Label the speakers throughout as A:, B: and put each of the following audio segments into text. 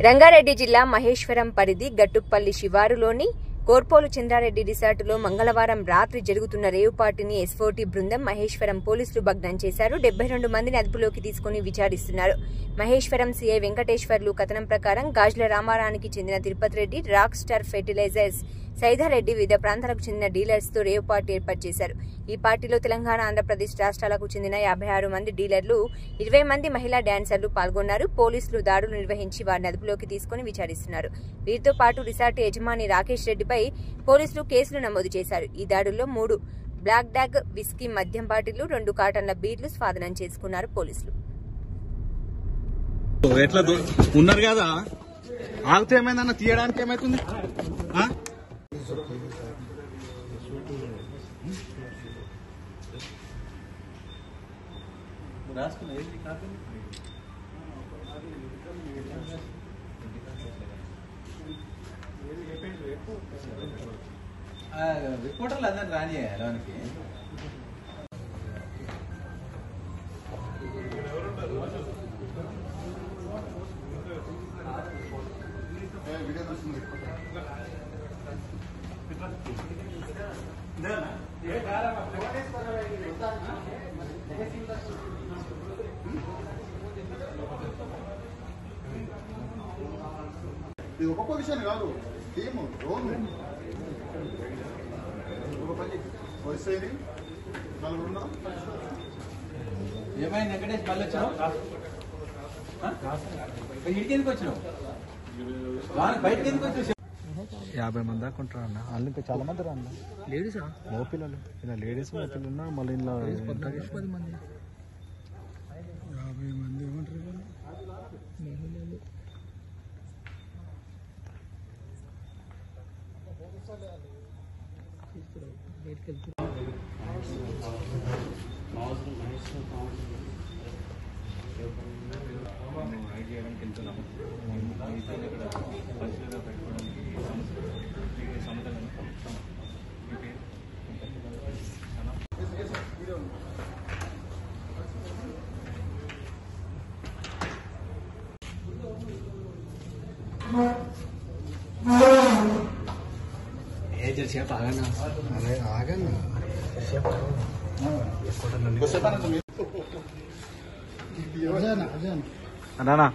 A: రంగారెడ్డి జిల్లా మహేశ్వరం పరిధి గట్టుపల్లి శివారులోని కోర్పోలు చంద్రారెడ్డి రిసార్టులో మంగళవారం రాత్రి జరుగుతున్న రేవ్ పార్టీని ఎస్ఓటీ బృందం మహేశ్వరం పోలీసులు భగ్నం చేశారు. 72 మందిని అదుపులోకి తీసుకుని విచారిస్తున్నారు. మహేశ్వరం సీఐ వెంకటేశ్వర్లు కథనం ప్రకారం గాజుల రామారానికి చెందిన Tirupati Reddy, rock star fertilizers Saidareddy వివిధ ప్రాంతాలకు చెందిన డీలర్స్ తో రేవ్ పార్టీ ఏర్పాటు చేశారు. ఈ పార్టీలో తెలంగాణ, ఆంధ్రప్రదేశ్ రాష్ట్రాలకు చెందిన 56 మంది డీలర్లు, 20 మంది మహిళా డాన్సర్లు పాల్గొన్నారు. పోలీసులు దాడులు నిర్వహించి వారిని అదుపులోకి తీసుకుని విచారిస్తున్నారు. వీరితో పాటు రిసార్ట్ యజమాని రాకేష్ రెడ్డిపై పోలీసులు కేసులు నమోదు చేశారు. ఈ దాడుల్లో 3 బ్లాక్ డాగ్ విస్కీ మద్యం బాటిళ్లు, 2 కార్టన్ల బీర్లు స్వాధీనం చేసుకున్నారు పోలీసులు.
B: ఎట్లా ఉన్నారు కదా, ఆగితే ఏమైందన్న తీయడానికి ఏమైతుంది?
C: రిపోర్టర్లు అందరూ రాని లోనికి
D: ఇది ఒక పొజిషన్ కాదు, టీమ్ రోజు ఒక పని వస్తుంది. 4 ఉన్నాం.
C: ఏమైంది వెంకటేష్? మళ్ళీ వచ్చినావు? ఇంటికి ఎందుకు వచ్చినావు? బయటకి ఎందుకు వచ్చావు?
B: 50 మంది దాకా ఉంటారు అన్న. వాళ్ళు ఇంకా చాలా మంది రా అన్న.
E: లేడీసా?
B: మగ పిల్లలు, ఇలా లేడీస్ మగ పిల్లలు ఉన్నా. మళ్ళీ ఇలా
E: 10 మంది
B: 50 మంది ఏమంటారు
E: మహిళలు. బయటకు వెళ్తున్నారు.
B: చేయడానికి వెళ్తున్నాము. ఇక్కడ పరిశీలన పెట్టుకోవడానికి సముద్రం
E: సేపు ఆగన్నా,
B: అదే ఆగన్నా. అన్నా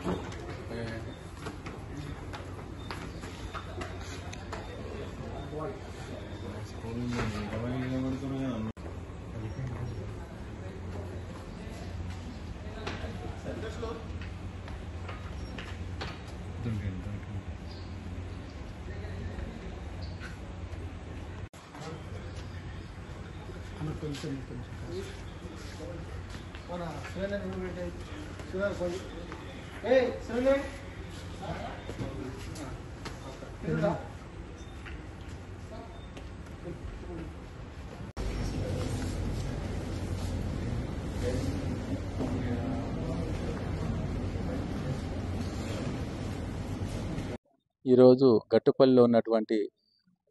C: ఈరోజు గట్టుపల్లిలో ఉన్నటువంటి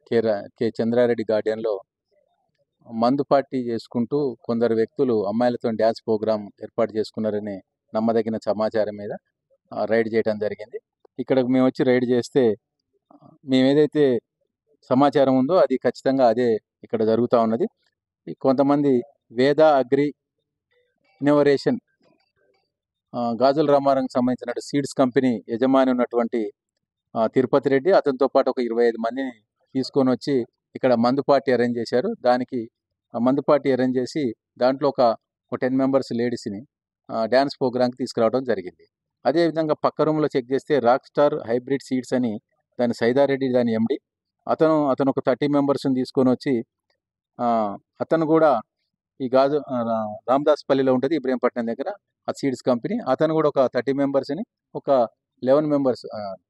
C: కే చంద్రారెడ్డి గార్డెన్లో మందు పార్టీ చేసుకుంటూ కొందరు వ్యక్తులు అమ్మాయిలతో డ్యాన్స్ ప్రోగ్రాం ఏర్పాటు చేసుకున్నారని నమ్మదగిన సమాచారం మీద రైడ్ చేయడం జరిగింది. ఇక్కడికి మేము వచ్చి రైడ్ చేస్తే మేము ఏదైతే సమాచారం ఉందో అది ఖచ్చితంగా అదే ఇక్కడ జరుగుతూ ఉన్నది. కొంతమంది వేద అగ్రి ఇన్నోవేషన్ గాజుల రామారానికి సంబంధించిన సీడ్స్ కంపెనీ యజమాని ఉన్నటువంటి తిరుపతి రెడ్డి, అతనితో పాటు ఒక 25 మందిని తీసుకొని వచ్చి ఇక్కడ మందు పార్టీ అరేంజ్ చేశారు. దానికి మందు పార్టీ అరేంజ్ చేసి దాంట్లో ఒక 10 మెంబర్స్ లేడీస్ని డ్యాన్స్ ప్రోగ్రామ్కి తీసుకురావడం జరిగింది. అదేవిధంగా పక్క రూమ్లో చెక్ చేస్తే రాక్ స్టార్ హైబ్రిడ్ సీడ్స్ అని దాని సైదారెడ్డి దాని ఎండి అతను ఒక 30 మెంబర్స్ని తీసుకొని వచ్చి అతను కూడా ఈ రామదాస్పల్లిలో ఉంటుంది, ఇబ్రహీంపట్నం దగ్గర ఆ సీడ్స్ కంపెనీ. అతను కూడా ఒక 30 మెంబర్స్ని, ఒక 11 మెంబర్స్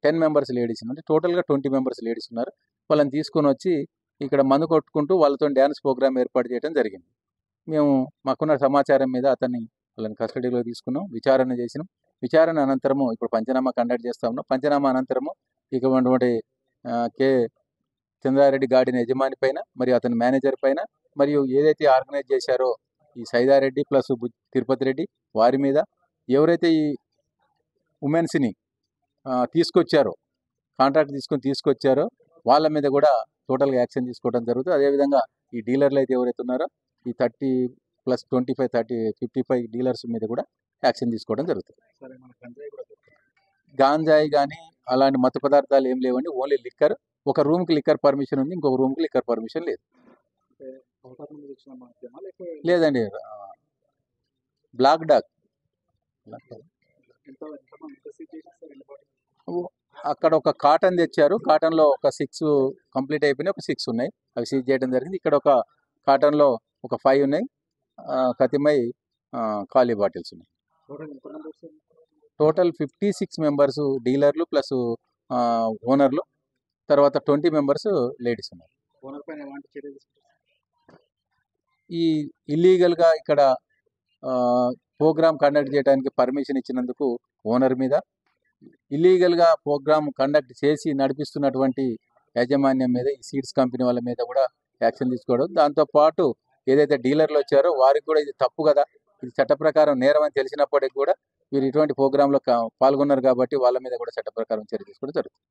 C: 10 మెంబర్స్ లేడీస్ అంటే టోటల్గా 20 మెంబర్స్ లేడీస్ ఉన్నారు. వాళ్ళని తీసుకొని వచ్చి ఇక్కడ మందు కొట్టుకుంటూ వాళ్ళతో డ్యాన్స్ ప్రోగ్రామ్ ఏర్పాటు చేయడం జరిగింది. మేము మాకున్న సమాచారం మీద వాళ్ళని కస్టడీలో తీసుకున్నాం, విచారణ చేసినాం. విచారణ అనంతరము ఇప్పుడు పంచనామా కండక్ట్ చేస్తా ఉన్నాం. పంచనామా అనంతరము ఇటువంటి కే చంద్రారెడ్డి గార్డెన్ యజమాని పైన, మరియు అతని మేనేజర్ పైన, మరియు ఏదైతే ఆర్గనైజ్ చేశారో ఈ సైదారెడ్డి ప్లస్ తిరుపతి రెడ్డి వారి మీద, ఎవరైతే ఈ ఉమెన్స్ని తీసుకొచ్చారో కాంట్రాక్ట్ తీసుకొచ్చారో వాళ్ళ మీద కూడా టోటల్గా యాక్షన్ తీసుకోవడం జరుగుతుంది. అదేవిధంగా ఈ డీలర్లు అయితే ఎవరైతే ఉన్నారో ఈ 30 + 25 30 55 డీలర్స్ మీద కూడా యాక్షన్ తీసుకోవడం జరుగుతుంది. గాంజాయి కానీ అలాంటి మత్తు పదార్థాలు ఏం లేవండి. Only liquor. ఒక రూమ్కి లిక్కర్ పర్మిషన్ ఉంది, ఇంకొక రూమ్కి లిక్కర్ పర్మిషన్ లేదు. లేదండి, బ్లాక్ డాగ్. అక్కడ ఒక కాటన్ తెచ్చారు. కాటన్లో ఒక 6 కంప్లీట్ అయిపోయినాయి, ఒక 6 ఉన్నాయి, అవి సీజ్ చేయడం జరిగింది. ఇక్కడ ఒక కాటన్లో ఒక 5 ఉన్నాయి, కతిమై ఖాళీ బాటిల్స్ ఉన్నాయి. టోటల్ 56 మెంబర్స్ డీలర్లు ప్లస్ ఓనర్లు, తర్వాత 20 మెంబర్స్ లేడీస్ ఉన్నారు. ఈ ఇల్లీగల్గా ఇక్కడ ప్రోగ్రామ్ కండక్ట్ చేయడానికి పర్మిషన్ ఇచ్చినందుకు ఓనర్ మీద, ఇల్లీగల్గా ప్రోగ్రామ్ కండక్ట్ చేసి నడిపిస్తున్నటువంటి యాజమాన్యం మీద, ఈ సీడ్స్ కంపెనీ వాళ్ళ మీద కూడా యాక్షన్ తీసుకోవడం. దాంతోపాటు ఏదైతే డీలర్లు వచ్చారో వారికి కూడా ఇది తప్పు కదా, ఇది చట్ట ప్రకారం నేరం అని తెలిసినప్పటికీ కూడా వీరు ఇటువంటి ప్రోగ్రాంలో పాల్గొన్నారు కాబట్టి వాళ్ళ మీద కూడా చట్ట ప్రకారం చర్య తీసుకోవడం జరుగుతుంది.